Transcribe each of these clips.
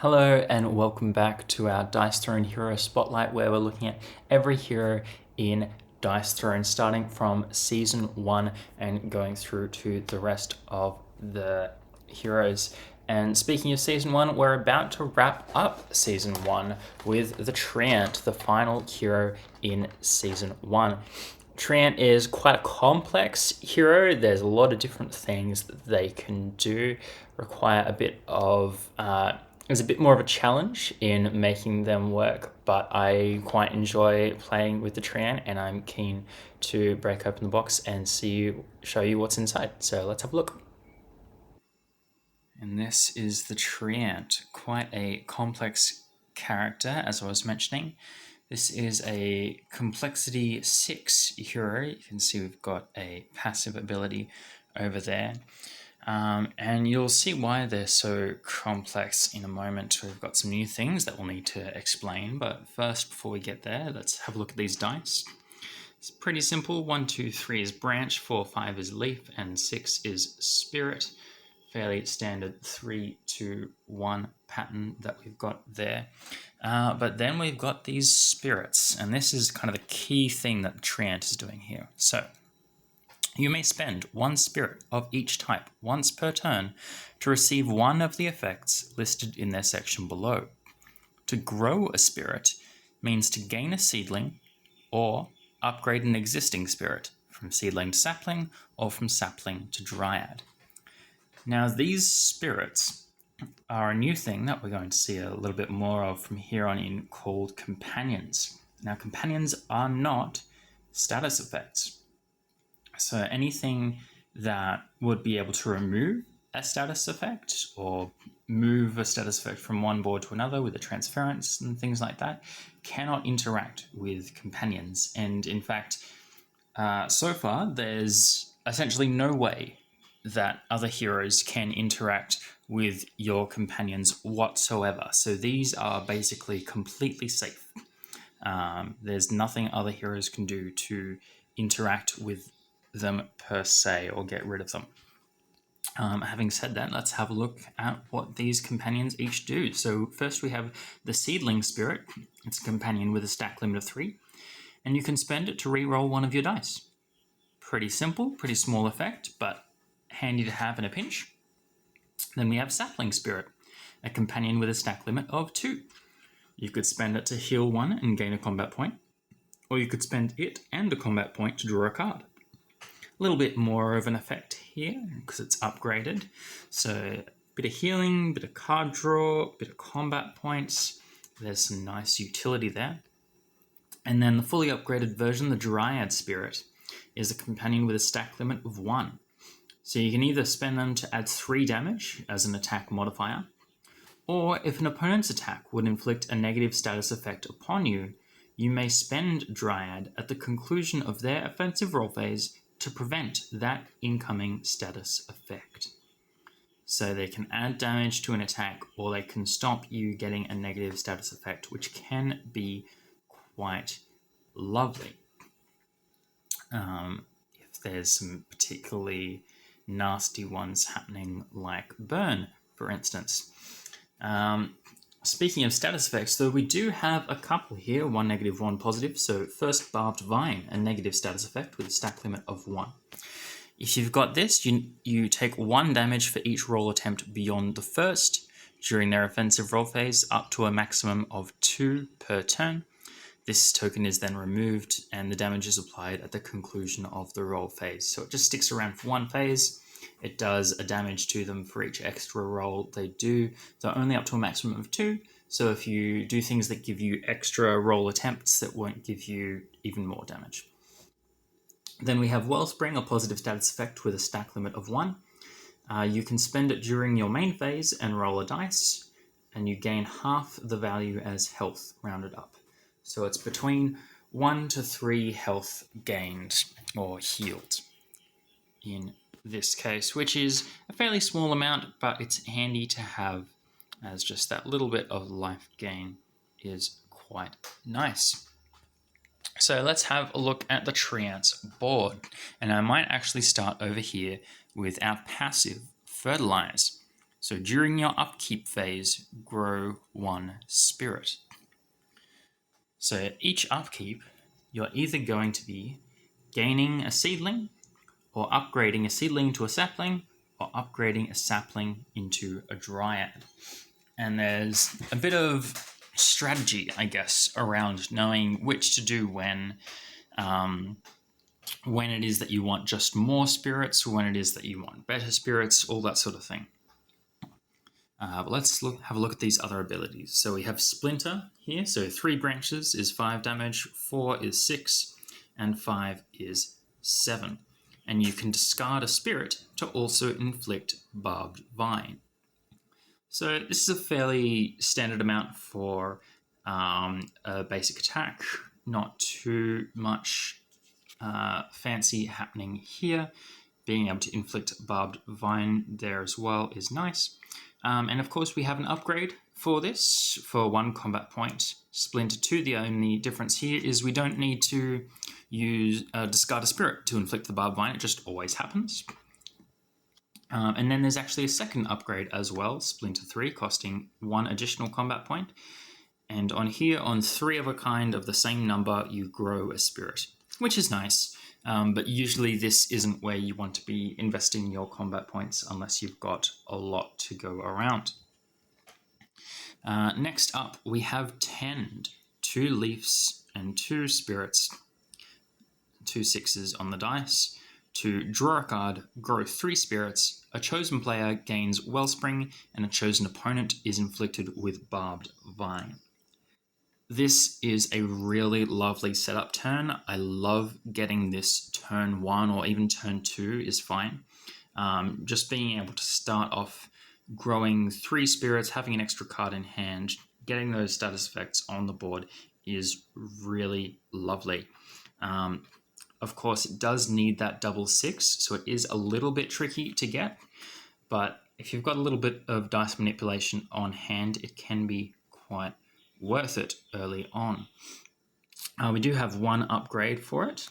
Hello and welcome back to our Dice Throne Hero Spotlight, where we're looking at every hero in Dice Throne, starting from Season 1 and going through to the rest of the heroes. And speaking of Season 1, we're about to wrap up Season 1 with the Treant, the final hero in Season 1. Treant is quite a complex hero. There's a lot of different things that they can do, require a bit of there's a bit more of a challenge in making them work, but I quite enjoy playing with the Treant, and I'm keen to break open the box and show you what's inside. So let's have a look. And this is the Treant, quite a complex character, as I was mentioning. This is a complexity 6 hero. You can see we've got a passive ability over there. And you'll see why they're so complex in a moment. We've got some new things that we'll need to explain, but first, before we get there, let's have a look at these dice. It's pretty simple. 1, 2, 3 is branch, 4, 5 is leaf, and 6 is spirit. Fairly standard 3, 2, 1 pattern that we've got there. But then we've got these spirits, and this is kind of the key thing that Treant is doing here. So you may spend 1 spirit of each type once per turn to receive one of the effects listed in their section below. To grow a spirit means to gain a seedling or upgrade an existing spirit from seedling to sapling or from sapling to dryad. Now, these spirits are a new thing that we're going to see a little bit more of from here on in, called companions. Now, companions are not status effects. So anything that would be able to remove a status effect or move a status effect from one board to another with a transference and things like that cannot interact with companions. And in fact, so far, there's essentially no way that other heroes can interact with your companions whatsoever. So these are basically completely safe. There's nothing other heroes can do to interact with them per se or get rid of them. Having said that, let's have a look at what these companions each do. So first we have the Seedling Spirit. It's a companion with a stack limit of 3, and you can spend it to re-roll one of your dice. Pretty simple, pretty small effect, but handy to have in a pinch. Then we have Sapling Spirit, a companion with a stack limit of 2. You could spend it to heal 1 and gain a combat point, or you could spend it and a combat point to draw a card. A little bit more of an effect here because it's upgraded. So a bit of healing, bit of card draw, bit of combat points. There's some nice utility there. And then the fully upgraded version, the Dryad Spirit, is a companion with a stack limit of 1. So you can either spend them to add 3 damage as an attack modifier, or if an opponent's attack would inflict a negative status effect upon you, you may spend Dryad at the conclusion of their offensive roll phase to prevent that incoming status effect. So they can add damage to an attack, or they can stop you getting a negative status effect, which can be quite lovely. If there's some particularly nasty ones happening, like burn, for instance. Speaking of status effects, though, we do have a couple here, 1 negative, 1 positive. So first, Barbed Vine, a negative status effect with a stack limit of 1. If you've got this, you take 1 damage for each roll attempt beyond the first during their offensive roll phase, up to a maximum of 2 per turn. This token is then removed, and the damage is applied at the conclusion of the roll phase. So it just sticks around for 1 phase. It does a damage to them for each extra roll they do. They're only up to a maximum of 2, so if you do things that give you extra roll attempts, that won't give you even more damage. Then we have Wellspring, a positive status effect with a stack limit of 1. You can spend it during your main phase and roll a dice, and you gain half the value as health rounded up. So it's between 1 to 3 health gained or healed in this case, which is a fairly small amount, but it's handy to have, as just that little bit of life gain is quite nice. So let's have a look at the Treant's board, and I might actually start over here with our passive Fertilize. So during your upkeep phase, grow 1 spirit. So each upkeep, you're either going to be gaining a seedling, or upgrading a seedling to a sapling, or upgrading a sapling into a dryad. And there's a bit of strategy, I guess, around knowing which to do when it is that you want just more spirits, when it is that you want better spirits, all that sort of thing. But let's have a look at these other abilities. So we have Splinter here. So 3 branches is 5 damage, 4 is 6, and 5 is 7. And you can discard a spirit to also inflict Barbed Vine. So this is a fairly standard amount for a basic attack. Not too much fancy happening here. Being able to inflict Barbed Vine there as well is nice. And of course we have an upgrade for this for 1 combat point. Splinter 2, the only difference here is we don't need to use discard a spirit to inflict the Barbed Vine. It just always happens. And then there's actually a second upgrade as well, Splinter 3, costing 1 additional combat point. And on here, on 3 of a kind of the same number, you grow a spirit, which is nice. But usually this isn't where you want to be investing your combat points unless you've got a lot to go around. Next up, we have Tend, 2 leaves and 2 spirits, 2 6s on the dice. To draw a card, grow 3 spirits, a chosen player gains Wellspring, and a chosen opponent is inflicted with Barbed Vine. This is a really lovely setup turn. I love getting this turn 1 or even turn 2 is fine. Just being able to start off growing 3 spirits, having an extra card in hand, getting those status effects on the board is really lovely. Of course, it does need that double 6, so it is a little bit tricky to get, but if you've got a little bit of dice manipulation on hand, it can be quite worth it early on. We do have 1 upgrade for it,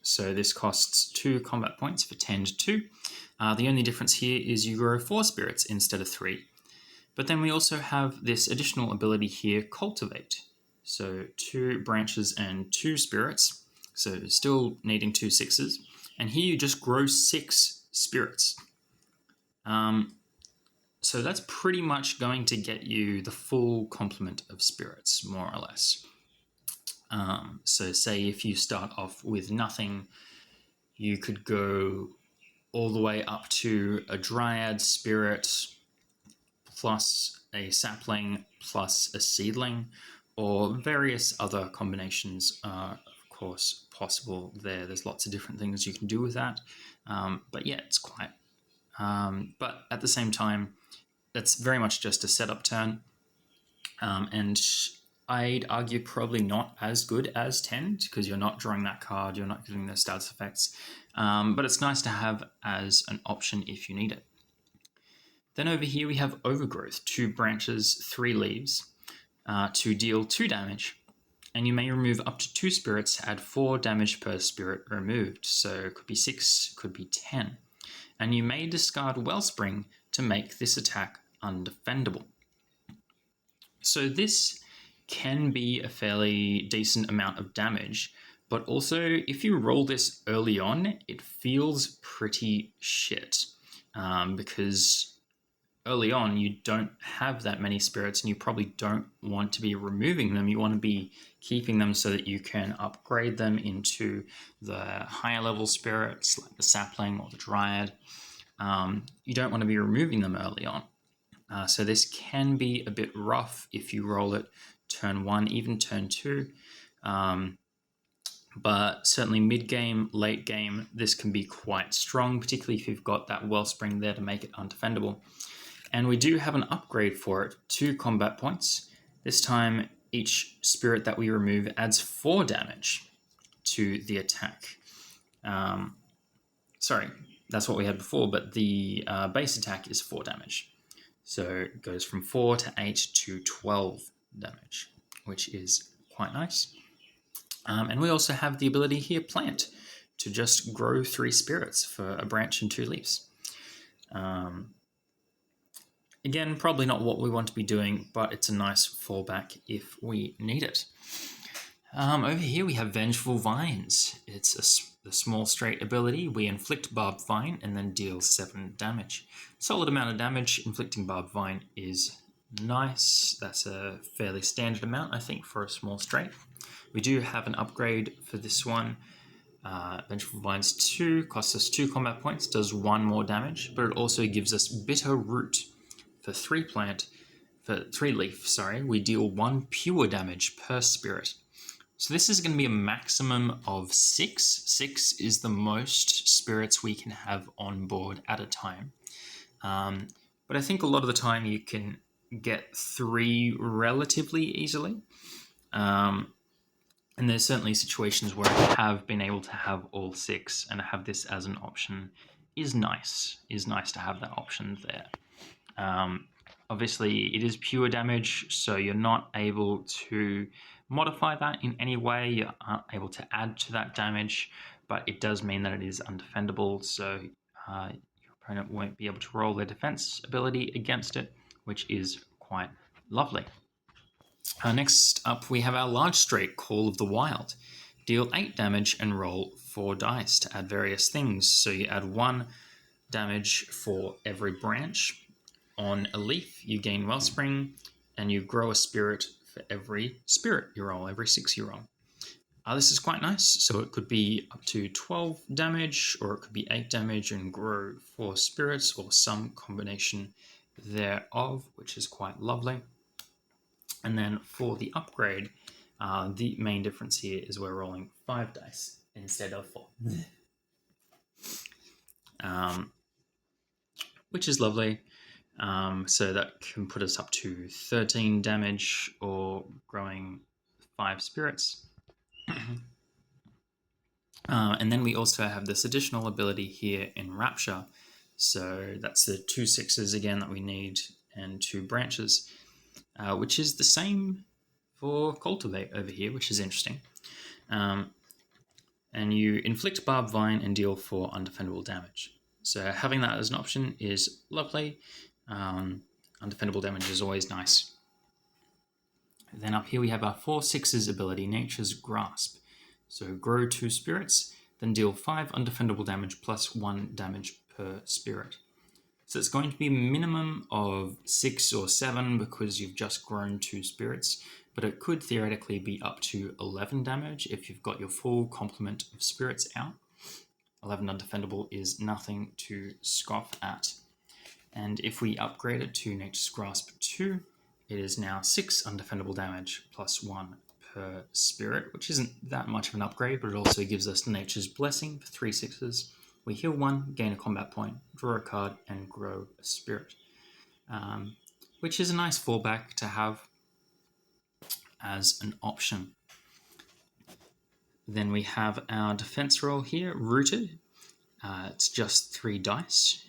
so this costs 2 combat points for Tend 2. The only difference here is you grow 4 spirits instead of 3. But then we also have this additional ability here, Cultivate. So 2 branches and 2 spirits, so still needing 2 6s. And here you just grow 6 spirits. So that's pretty much going to get you the full complement of spirits, more or less. So say if you start off with nothing, you could go all the way up to a dryad spirit plus a sapling plus a seedling, or various other combinations are of course possible there. There's lots of different things you can do with that. But yeah, it's quite... but at the same time, that's very much just a setup turn. And I'd argue probably not as good as Tend, because you're not drawing that card, you're not getting those status effects. But it's nice to have as an option if you need it. Then over here we have Overgrowth, 2 branches, 3 leaves, to deal 2 damage. And you may remove up to 2 spirits to add 4 damage per spirit removed. So it could be 6, could be 10. And you may discard Wellspring to make this attack undefendable. So this can be a fairly decent amount of damage, but also if you roll this early on, it feels pretty shit, because early on you don't have that many spirits and you probably don't want to be removing them. You want to be keeping them so that you can upgrade them into the higher level spirits like the sapling or the dryad. You don't want to be removing them early on. So this can be a bit rough if you roll it turn 1, even turn 2. But certainly mid-game, late game, this can be quite strong, particularly if you've got that Wellspring there to make it undefendable. And we do have an upgrade for it, 2 combat points. This time, each spirit that we remove adds 4 damage to the attack. Sorry, that's what we had before, but the base attack is 4 damage. So it goes from 4 to 8 to 12 damage, which is quite nice. And we also have the ability here, Plant, to just grow 3 spirits for a branch and 2 leaves. Again, probably not what we want to be doing, but it's a nice fallback if we need it. Over here we have Vengeful Vines. It's the small straight ability. We inflict Barbed Vine and then deal 7 damage. Solid amount of damage. Inflicting Barbed Vine is nice. That's a fairly standard amount, I think, for a small straight. We do have an upgrade for this one. Vengeful Vines 2 costs us 2 combat points, does 1 more damage, but it also gives us Bitter Root for 3 leaf. We deal 1 pure damage per spirit. So this is going to be a maximum of 6. 6 is the most spirits we can have on board at a time. But I think a lot of the time you can get 3 relatively easily. And there's certainly situations where I have been able to have all 6 and have this as an option is nice. Is nice to have that option there. Obviously, it is pure damage, so you're not able to modify that in any way. You aren't able to add to that damage, but it does mean that it is undefendable, so your opponent won't be able to roll their defense ability against it, which is quite lovely. Next up, we have our large straight, Call of the Wild. Deal 8 damage and roll 4 dice to add various things. So you add 1 damage for every branch. On a leaf, you gain Wellspring, and you grow a spirit for every spirit you roll, every 6 you roll. This is quite nice. So it could be up to 12 damage, or it could be 8 damage and grow 4 spirits, or some combination thereof, which is quite lovely. And then for the upgrade, the main difference here is we're rolling 5 dice instead of 4. Which is lovely. So that can put us up to 13 damage or growing 5 spirits. And then we also have this additional ability here in Rapture. So that's the 2 6s again that we need and 2 branches, which is the same for Cultivate over here, which is interesting. And you inflict Barbed Vine and deal 4 undefendable damage. So having that as an option is lovely. Undefendable damage is always nice. Then up here we have our 4 6s ability, Nature's Grasp. So grow 2 spirits, then deal 5 undefendable damage plus 1 damage per spirit. So it's going to be a minimum of 6 or 7 because you've just grown 2 spirits, but it could theoretically be up to 11 damage if you've got your full complement of spirits out. 11 undefendable is nothing to scoff at. And if we upgrade it to Nature's Grasp 2, it is now 6 undefendable damage plus 1 per spirit, which isn't that much of an upgrade, but it also gives us Nature's Blessing for 3 6s. We heal 1, gain a combat point, draw a card, and grow a spirit, which is a nice fallback to have as an option. Then we have our defense roll here, Rooted. It's just 3 dice.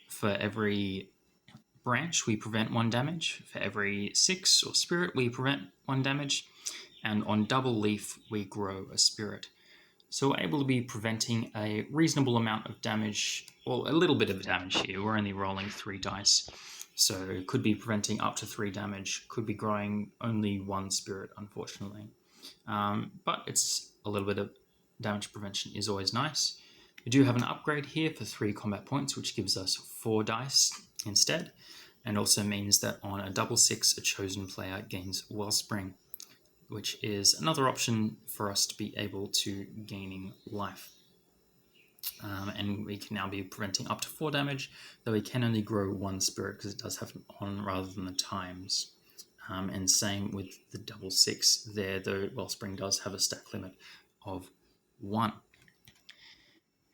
For every branch, we prevent 1 damage. For every 6 or spirit, we prevent 1 damage. And on double leaf, we grow a spirit. So we're able to be preventing a reasonable amount of damage, well, a little bit of damage here. We're only rolling 3 dice. So could be preventing up to 3 damage, could be growing only 1 spirit, unfortunately. But it's a little bit of damage prevention is always nice. We do have an upgrade here for 3 combat points, which gives us 4 dice instead, and also means that on a double 6, a chosen player gains Wellspring, which is another option for us to be able to gaining life. And we can now be preventing up to 4 damage, though we can only grow 1 spirit because it does have an on rather than the times. And same with the double 6 there, though Wellspring does have a stack limit of 1.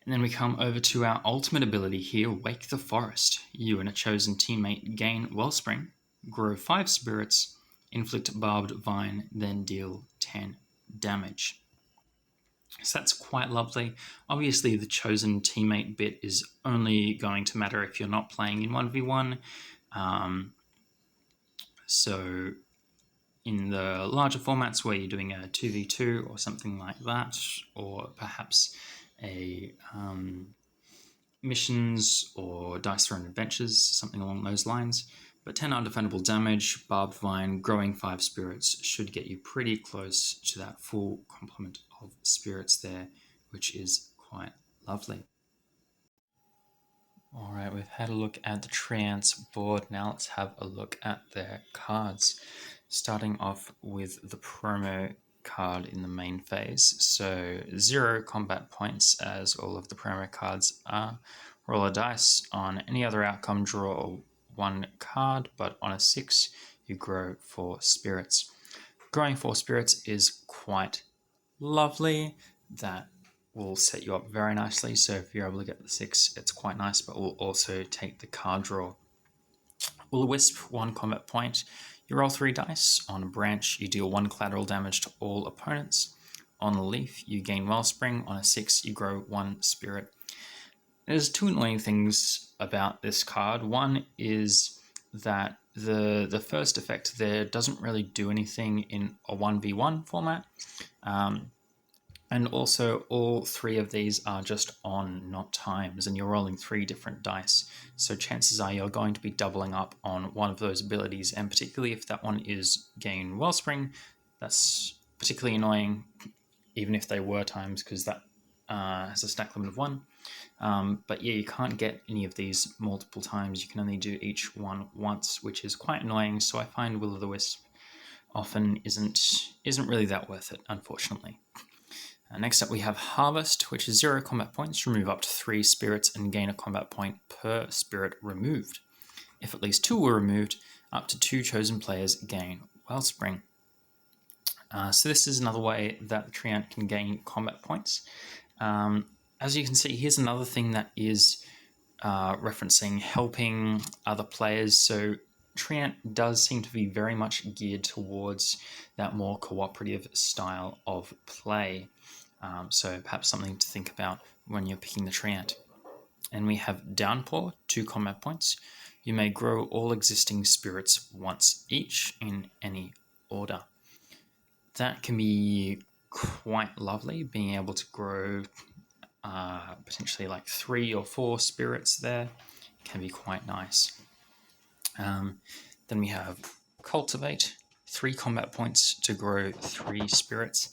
And then we come over to our ultimate ability here, Wake the Forest. You and a chosen teammate gain Wellspring, grow 5 spirits, inflict Barbed Vine, then deal 10 damage. So that's quite lovely. Obviously, the chosen teammate bit is only going to matter if you're not playing in 1v1. So in the larger formats where you're doing a 2v2 or something like that, or perhaps a missions or dice thrown adventures, something along those lines, But 10 undefendable damage, Barbed Vine, Growing 5 Spirits should get you pretty close to that full complement of spirits there, which is quite lovely. Alright, we've had a look at the Treant board. Now let's have a look at their cards. Starting off with the promo card in the main phase. So 0 combat points, as all of the promo cards are. Roll a dice. On any other outcome, draw 1 card, but on a 6, you grow 4 spirits. Growing 4 spirits is quite lovely. That will set you up very nicely. So if you're able to get the 6, it's quite nice, but we'll also take the card draw. Will-o-wisp, 1 combat point. You roll 3 dice. On a branch, you deal 1 collateral damage to all opponents. On a leaf, you gain Wellspring. On a 6, you grow 1 spirit. There's 2 annoying things about this card. One is that the first effect there doesn't really do anything in a 1v1 format. And also, all 3 of these are just on, not times, and you're rolling 3 different dice. So chances are you're going to be doubling up on one of those abilities, and particularly if that one is gain Wellspring, that's particularly annoying, even if they were times, because that has a stack limit of 1. But yeah, you can't get any of these multiple times. You can only do each one once, which is quite annoying. So I find Will-o'-the-Wisp often isn't really that worth it, unfortunately. Next up we have Harvest, which is 0 combat points. Remove up to 3 spirits and gain a combat point per spirit removed. If at least 2 were removed, up to 2 chosen players gain Wellspring. So this is another way that the Treant can gain combat points. As you can see, here's another thing that is referencing helping other players. So Treant does seem to be very much geared towards that more cooperative style of play. So perhaps something to think about when you're picking the Treant. And we have Downpour, 2 combat points. You may grow all existing spirits once each in any order. That can be quite lovely, being able to grow potentially like 3 or 4 spirits there can be quite nice. Then we have Cultivate, 3 combat points to grow 3 spirits.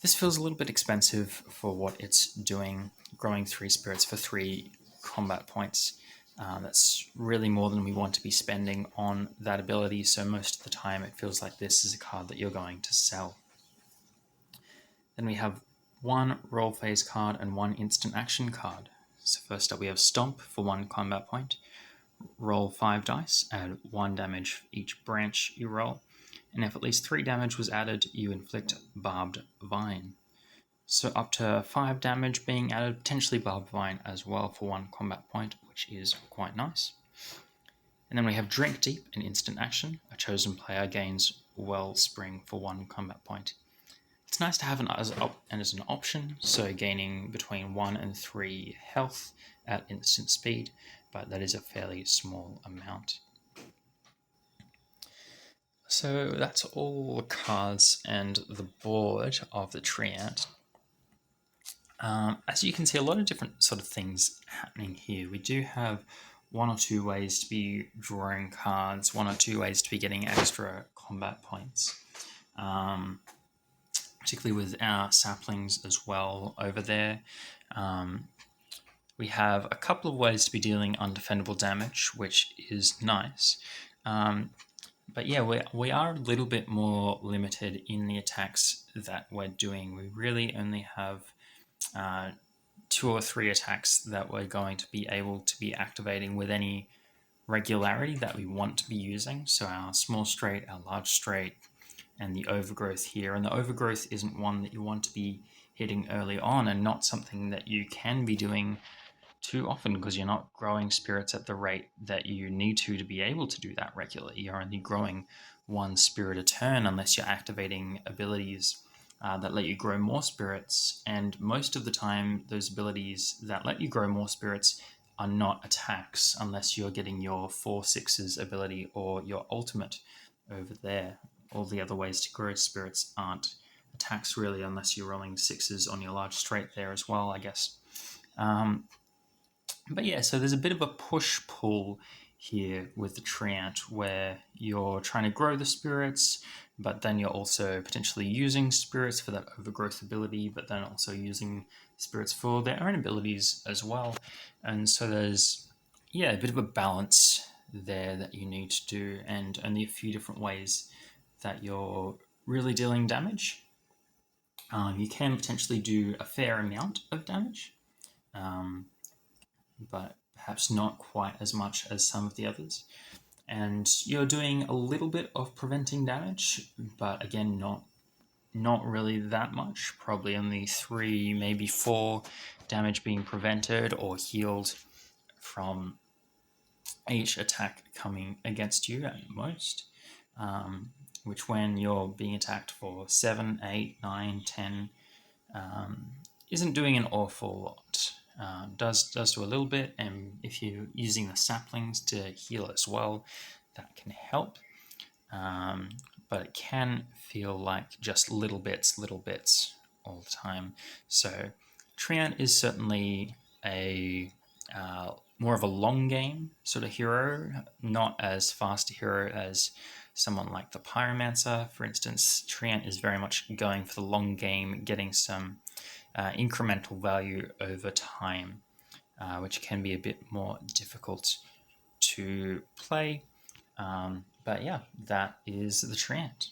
This feels a little bit expensive for what it's doing, growing 3 spirits for 3 combat points. That's really more than we want to be spending on that ability, so most of the time it feels like this is a card that you're going to sell. Then we have 1 roll phase card and 1 instant action card. So first up we have Stomp for 1 combat point. Roll 5 dice, add 1 damage for each branch you roll, and if at least 3 damage was added, you inflict Barbed Vine. So up to 5 damage being added, potentially Barbed Vine as well for 1 combat point, which is quite nice. And then we have Drink Deep, an instant action. A chosen player gains Wellspring for 1 combat point. It's nice to have as an option, so gaining between 1 and 3 health at instant speed, but that is a fairly small amount. So that's all the cards and the board of the Treant. As you can see, a lot of different sort of things happening here. We do have 1 or 2 ways to be drawing cards, 1 or 2 ways to be getting extra combat points. Particularly with our saplings as well over there. We have a couple of ways to be dealing undefendable damage, which is nice. But yeah, we are a little bit more limited in the attacks that we're doing. We really only have 2 or 3 attacks that we're going to be able to be activating with any regularity that we want to be using. So our small straight, our large straight, and the overgrowth here. And the overgrowth isn't one that you want to be hitting early on, and not something that you can be doing too often, because you're not growing spirits at the rate that you need to be able to do that regularly. You're only growing 1 spirit a turn unless you're activating abilities that let you grow more spirits. And most of the time, those abilities that let you grow more spirits are not attacks, unless you're getting your 4/6s ability or your ultimate over there. All the other ways to grow spirits aren't attacks really, unless you're rolling 6s on your large straight there as well, I guess. But yeah, so there's a bit of a push-pull here with the Treant, where you're trying to grow the spirits, but then you're also potentially using spirits for that overgrowth ability, but then also using spirits for their own abilities as well. And so there's, a bit of a balance there that you need to do, and only a few different ways that you're really dealing damage. You can potentially do a fair amount of damage, but perhaps not quite as much as some of the others. And you're doing a little bit of preventing damage, but again, not really that much. Probably only 3, maybe 4 damage being prevented or healed from each attack coming against you at most. Which, when you're being attacked for 7, 8, 9, 10, isn't doing an awful lot. Does do a little bit, and if you're using the saplings to heal as well, that can help. But it can feel like just little bits all the time. So Treant is certainly a more of a long game sort of hero, not as fast a hero as someone like the Pyromancer, for instance. Treant is very much going for the long game, getting some incremental value over time, which can be a bit more difficult to play. But yeah, that is the Treant.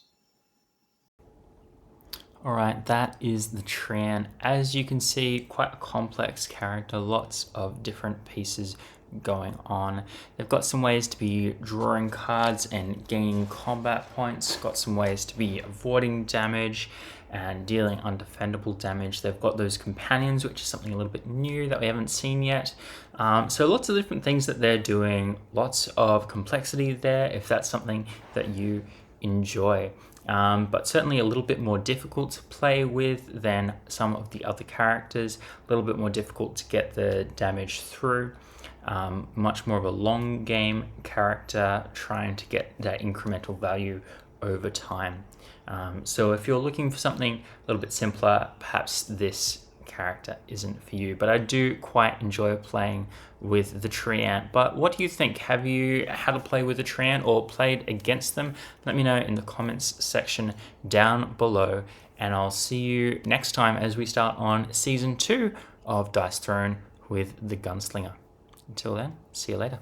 Alright, that is the Treant. As you can see, quite a complex character, lots of different pieces going on. They've got some ways to be drawing cards and gaining combat points, got some ways to be avoiding damage and dealing undefendable damage. They've got those companions, which is something a little bit new that we haven't seen yet. So lots of different things that they're doing, lots of complexity there, if that's something that you enjoy. But certainly a little bit more difficult to play with than some of the other characters, a little bit more difficult to get the damage through. Much more of a long game character, trying to get that incremental value over time. So if you're looking for something a little bit simpler, perhaps this character isn't for you. But I do quite enjoy playing with the Treant. But what do you think? Have you had to play with the Treant or played against them? Let me know in the comments section down below. And I'll see you next time as we start on Season 2 of Dice Throne with the Gunslinger. Until then, see you later.